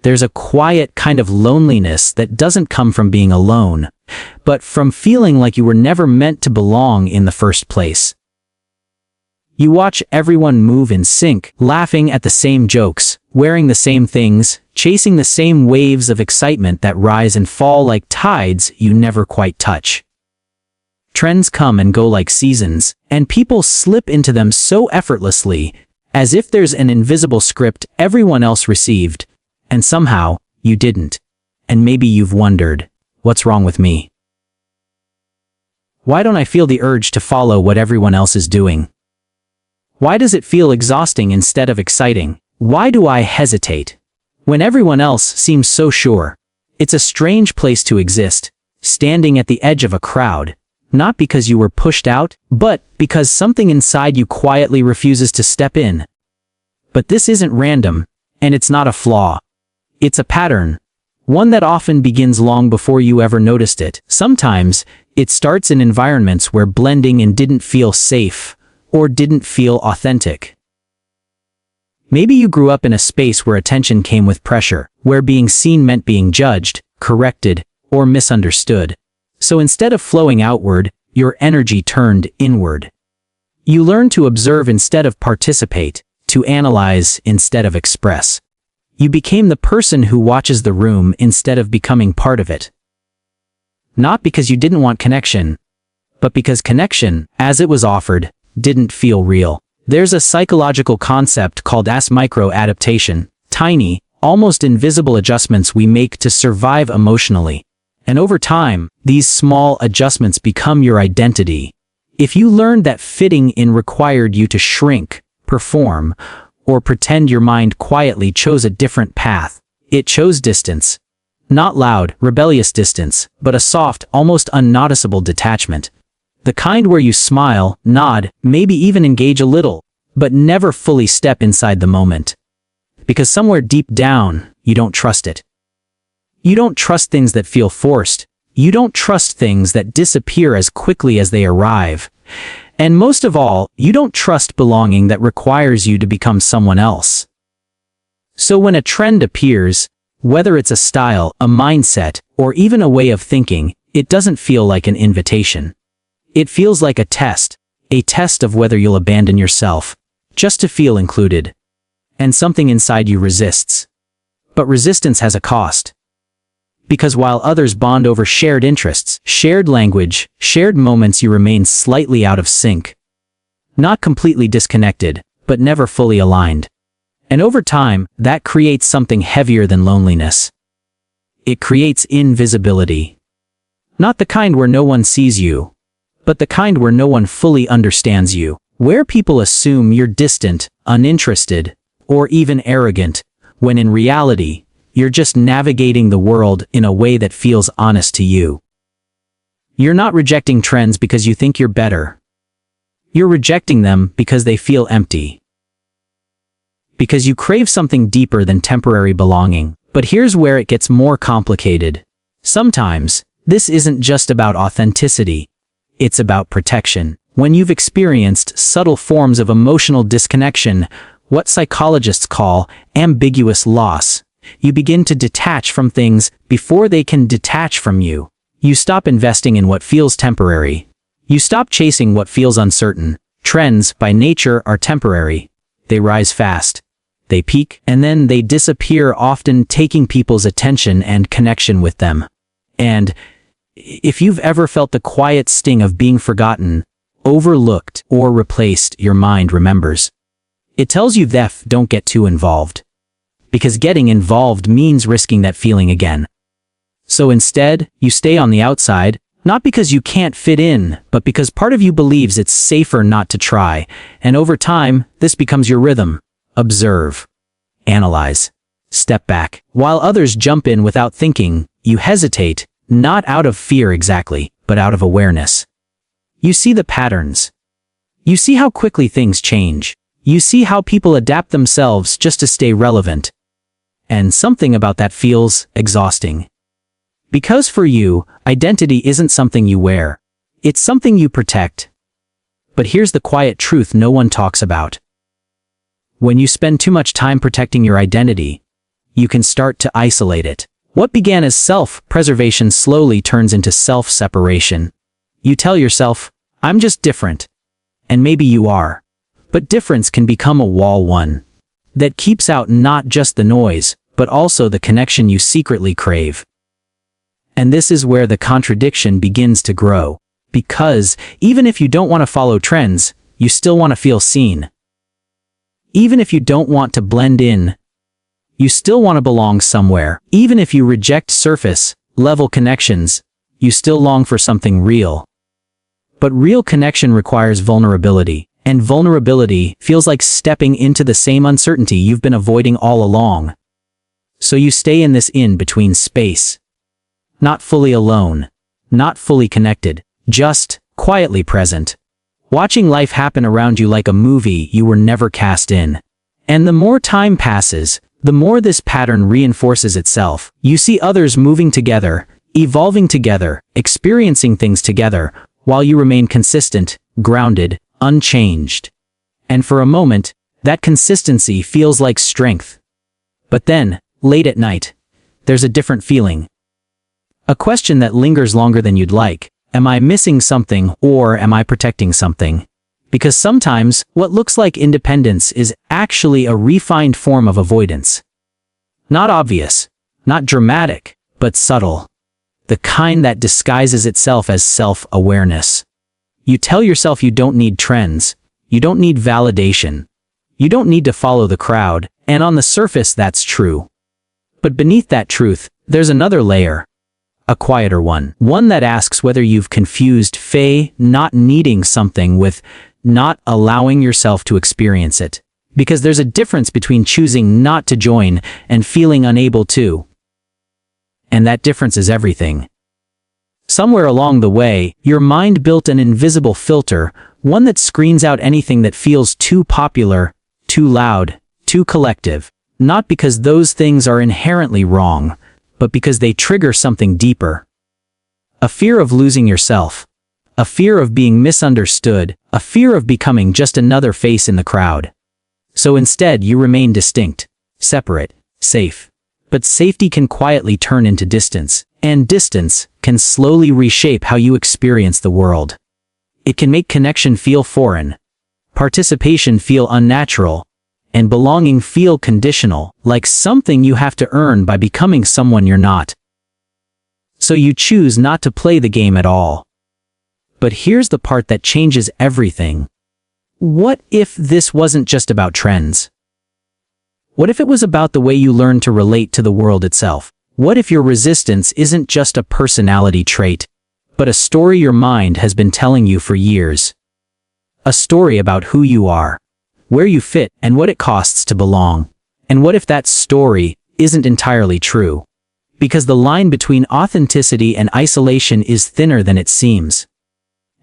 there's a quiet kind of loneliness that doesn't come from being alone, but from feeling like you were never meant to belong in the first place. You watch everyone move in sync, laughing at the same jokes, wearing the same things, chasing the same waves of excitement that rise and fall like tides you never quite touch. Trends come and go like seasons, and people slip into them so effortlessly, as if there's an invisible script everyone else received, and somehow you didn't. And maybe you've wondered, what's wrong with me? Why don't I feel the urge to follow what everyone else is doing? Why does it feel exhausting instead of exciting? Why do I hesitate when everyone else seems so sure? It's a strange place to exist, standing at the edge of a crowd, not because you were pushed out, but because something inside you quietly refuses to step in. But this isn't random, and it's not a flaw. It's a pattern, one that often begins long before you ever noticed it. Sometimes, it starts in environments where blending in didn't feel safe, or didn't feel authentic. Maybe you grew up in a space where attention came with pressure, where being seen meant being judged, corrected, or misunderstood. So instead of flowing outward, your energy turned inward. You learned to observe instead of participate, to analyze instead of express. You became the person who watches the room instead of becoming part of it. Not because you didn't want connection, but because connection, as it was offered, didn't feel real. There's a psychological concept called micro-adaptation, tiny, almost invisible adjustments we make to survive emotionally. And over time, these small adjustments become your identity. If you learned that fitting in required you to shrink, perform, or pretend, your mind quietly chose a different path. It chose distance. Not loud, rebellious distance, but a soft, almost unnoticeable detachment. The kind where you smile, nod, maybe even engage a little, but never fully step inside the moment. Because somewhere deep down, you don't trust it. You don't trust things that feel forced. You don't trust things that disappear as quickly as they arrive. And most of all, you don't trust belonging that requires you to become someone else. So when a trend appears, whether it's a style, a mindset, or even a way of thinking, it doesn't feel like an invitation. It feels like a test of whether you'll abandon yourself, just to feel included. And something inside you resists. But resistance has a cost. Because while others bond over shared interests, shared language, shared moments, you remain slightly out of sync. Not completely disconnected, but never fully aligned. And over time, that creates something heavier than loneliness. It creates invisibility. Not the kind where no one sees you, but the kind where no one fully understands you, where people assume you're distant, uninterested, or even arrogant, when in reality, you're just navigating the world in a way that feels honest to you. You're not rejecting trends because you think you're better. You're rejecting them because they feel empty. Because you crave something deeper than temporary belonging. But here's where it gets more complicated. Sometimes, this isn't just about authenticity. It's about protection. When you've experienced subtle forms of emotional disconnection, what psychologists call ambiguous loss, you begin to detach from things before they can detach from you. You stop investing in what feels temporary. You stop chasing what feels uncertain. Trends, by nature, are temporary. They rise fast. They peak, and then they disappear, often taking people's attention and connection with them. And if you've ever felt the quiet sting of being forgotten, overlooked, or replaced, your mind remembers. It tells you don't get too involved. Because getting involved means risking that feeling again. So instead, you stay on the outside, not because you can't fit in, but because part of you believes it's safer not to try. And over time, this becomes your rhythm. Observe. Analyze. Step back. While others jump in without thinking, you hesitate, not out of fear exactly, but out of awareness. You see the patterns. You see how quickly things change. You see how people adapt themselves just to stay relevant. And something about that feels exhausting. Because for you, identity isn't something you wear. It's something you protect. But here's the quiet truth no one talks about. When you spend too much time protecting your identity, you can start to isolate it. What began as self-preservation slowly turns into self-separation. You tell yourself, I'm just different. And maybe you are. But difference can become a wall, one that keeps out not just the noise, but also the connection you secretly crave. And this is where the contradiction begins to grow. Because, even if you don't want to follow trends, you still want to feel seen. Even if you don't want to blend in, you still want to belong somewhere. Even if you reject surface-level connections, you still long for something real. But real connection requires vulnerability, and vulnerability feels like stepping into the same uncertainty you've been avoiding all along. So you stay in this in-between space. Not fully alone, not fully connected, just quietly present. Watching life happen around you like a movie you were never cast in. And the more time passes, the more this pattern reinforces itself. You see others moving together, evolving together, experiencing things together, while you remain consistent, grounded, unchanged. And for a moment, that consistency feels like strength. But then, late at night, there's a different feeling. A question that lingers longer than you'd like. Am I missing something, or am I protecting something? Because sometimes, what looks like independence is actually a refined form of avoidance. Not obvious, not dramatic, but subtle. The kind that disguises itself as self-awareness. You tell yourself you don't need trends, you don't need validation, you don't need to follow the crowd, and on the surface that's true. But beneath that truth, there's another layer. A quieter one. One that asks whether you've confused not needing something with not allowing yourself to experience it. Because there's a difference between choosing not to join and feeling unable to. And that difference is everything. Somewhere along the way, your mind built an invisible filter, one that screens out anything that feels too popular, too loud, too collective. Not because those things are inherently wrong, but because they trigger something deeper. A fear of losing yourself. A fear of being misunderstood. A fear of becoming just another face in the crowd. So instead you remain distinct, separate, safe. But safety can quietly turn into distance, and distance can slowly reshape how you experience the world. It can make connection feel foreign, participation feel unnatural, and belonging feel conditional, like something you have to earn by becoming someone you're not. So you choose not to play the game at all. But here's the part that changes everything. What if this wasn't just about trends? What if it was about the way you learn to relate to the world itself? What if your resistance isn't just a personality trait, but a story your mind has been telling you for years? A story about who you are, where you fit, and what it costs to belong. And what if that story isn't entirely true? Because the line between authenticity and isolation is thinner than it seems.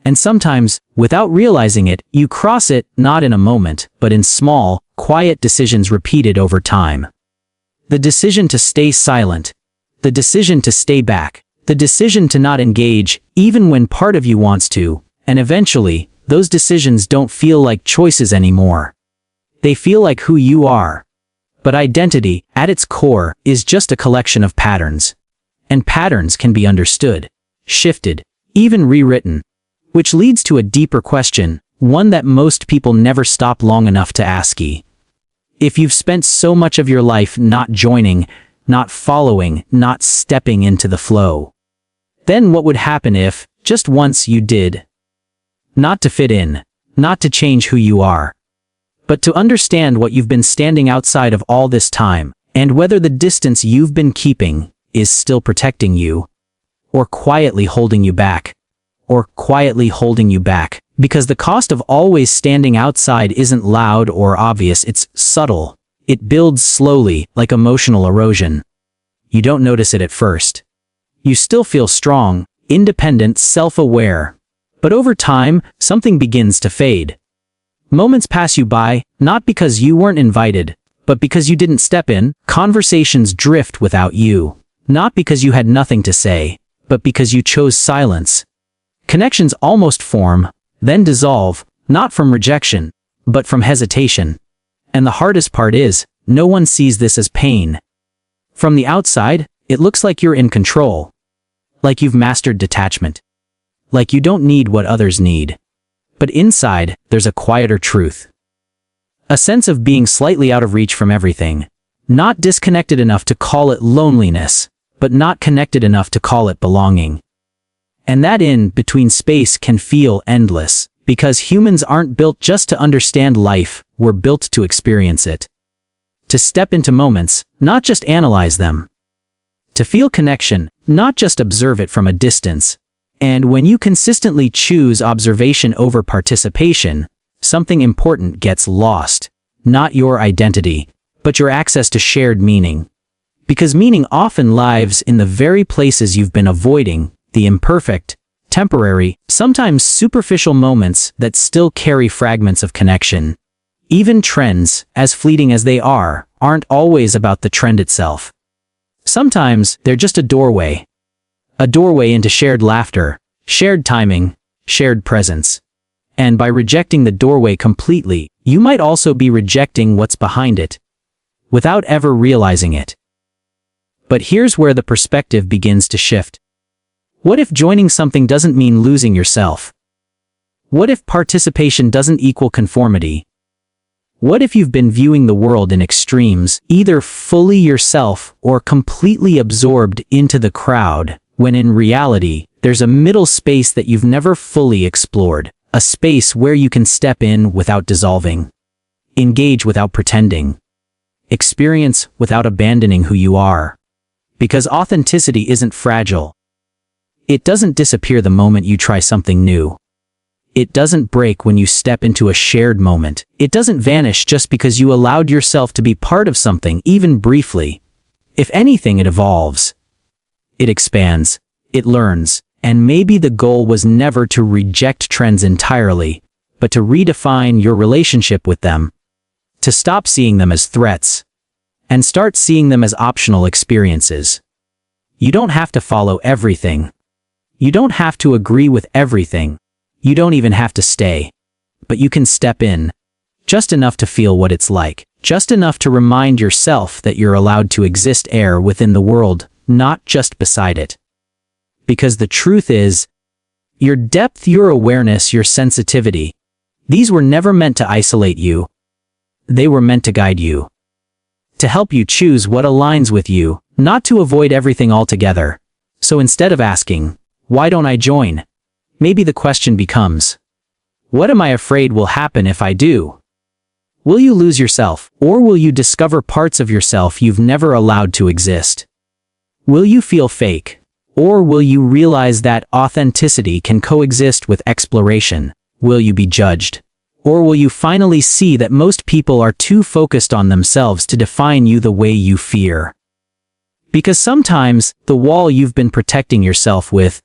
And sometimes, without realizing it, you cross it, not in a moment, but in small, quiet decisions repeated over time. The decision to stay silent. The decision to stay back. The decision to not engage, even when part of you wants to. And eventually, those decisions don't feel like choices anymore. They feel like who you are. But identity, at its core, is just a collection of patterns. And patterns can be understood, shifted, even rewritten. Which leads to a deeper question, one that most people never stop long enough to ask. If you've spent so much of your life not joining, not following, not stepping into the flow, then what would happen if, just once you did? Not to fit in, not to change who you are, but to understand what you've been standing outside of all this time, and whether the distance you've been keeping is still protecting you, or quietly holding you back. Because the cost of always standing outside isn't loud or obvious, it's subtle. It builds slowly, like emotional erosion. You don't notice it at first. You still feel strong, independent, self-aware. But over time, something begins to fade. Moments pass you by, not because you weren't invited, but because you didn't step in. Conversations drift without you. Not because you had nothing to say, but because you chose silence. Connections almost form, then dissolve, not from rejection, but from hesitation. And the hardest part is, no one sees this as pain. From the outside, it looks like you're in control. Like you've mastered detachment. Like you don't need what others need. But inside, there's a quieter truth. A sense of being slightly out of reach from everything. Not disconnected enough to call it loneliness, but not connected enough to call it belonging. And that in-between space can feel endless, because humans aren't built just to understand life, we're built to experience it. To step into moments, not just analyze them. To feel connection, not just observe it from a distance. And when you consistently choose observation over participation, something important gets lost. Not your identity, but your access to shared meaning. Because meaning often lives in the very places you've been avoiding, the imperfect, temporary, sometimes superficial moments that still carry fragments of connection. Even trends, as fleeting as they are, aren't always about the trend itself. Sometimes they're just a doorway. A doorway into shared laughter, shared timing, shared presence. And by rejecting the doorway completely, you might also be rejecting what's behind it, without ever realizing it. But here's where the perspective begins to shift. What if joining something doesn't mean losing yourself? What if participation doesn't equal conformity? What if you've been viewing the world in extremes, either fully yourself or completely absorbed into the crowd, when in reality, there's a middle space that you've never fully explored, a space where you can step in without dissolving, engage without pretending, experience without abandoning who you are. Because authenticity isn't fragile. It doesn't disappear the moment you try something new. It doesn't break when you step into a shared moment. It doesn't vanish just because you allowed yourself to be part of something, even briefly. If anything, it evolves. It expands. It learns. And maybe the goal was never to reject trends entirely, but to redefine your relationship with them. To stop seeing them as threats, and start seeing them as optional experiences. You don't have to follow everything. You don't have to agree with everything. You don't even have to stay. But you can step in. Just enough to feel what it's like. Just enough to remind yourself that you're allowed to exist within the world, not just beside it. Because the truth is, your depth, your awareness, your sensitivity, these were never meant to isolate you. They were meant to guide you. To help you choose what aligns with you, not to avoid everything altogether. So instead of asking, why don't I join? Maybe the question becomes, what am I afraid will happen if I do? Will you lose yourself, or will you discover parts of yourself you've never allowed to exist? Will you feel fake, or will you realize that authenticity can coexist with exploration? Will you be judged? Or will you finally see that most people are too focused on themselves to define you the way you fear? Because sometimes, the wall you've been protecting yourself with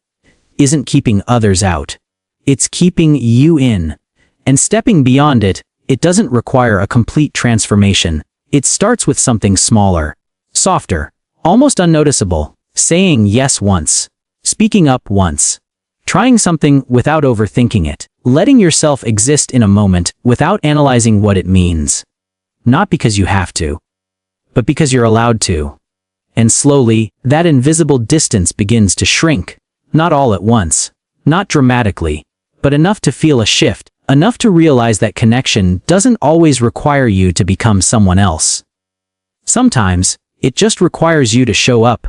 isn't keeping others out. It's keeping you in. And stepping beyond it, it doesn't require a complete transformation. It starts with something smaller, softer, almost unnoticeable, saying yes once, speaking up once, trying something without overthinking it, letting yourself exist in a moment without analyzing what it means. Not because you have to, but because you're allowed to. And slowly, that invisible distance begins to shrink. Not all at once, not dramatically, but enough to feel a shift, enough to realize that connection doesn't always require you to become someone else. Sometimes, it just requires you to show up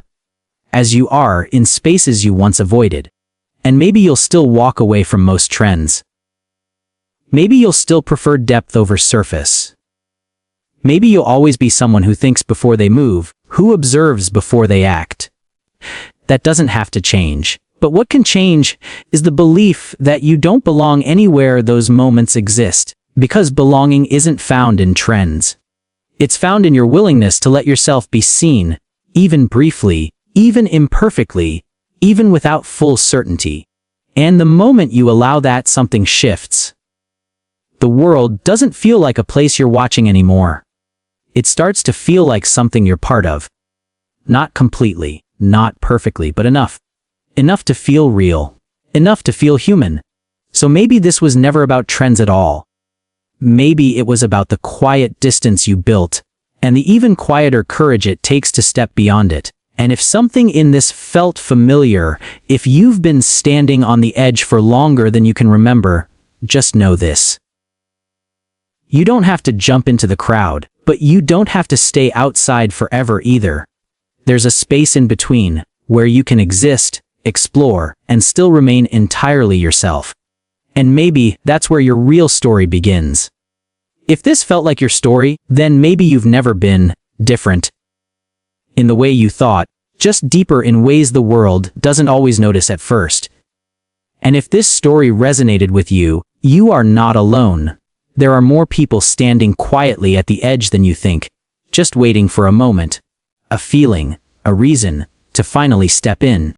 as you are in spaces you once avoided. And maybe you'll still walk away from most trends. Maybe you'll still prefer depth over surface. Maybe you'll always be someone who thinks before they move, who observes before they act. That doesn't have to change. But what can change is the belief that you don't belong anywhere those moments exist, because belonging isn't found in trends. It's found in your willingness to let yourself be seen, even briefly, even imperfectly, even without full certainty. And the moment you allow that, something shifts. The world doesn't feel like a place you're watching anymore. It starts to feel like something you're part of. Not completely, not perfectly, but enough. Enough to feel real. Enough to feel human. So maybe this was never about trends at all. Maybe it was about the quiet distance you built, and the even quieter courage it takes to step beyond it. And if something in this felt familiar, if you've been standing on the edge for longer than you can remember, just know this. You don't have to jump into the crowd, but you don't have to stay outside forever either. There's a space in between, where you can exist, explore, and still remain entirely yourself. And maybe that's where your real story begins. If this felt like your story, then maybe you've never been different in the way you thought, just deeper in ways the world doesn't always notice at first. And if this story resonated with you, you are not alone. There are more people standing quietly at the edge than you think, just waiting for a moment, a feeling, a reason to finally step in.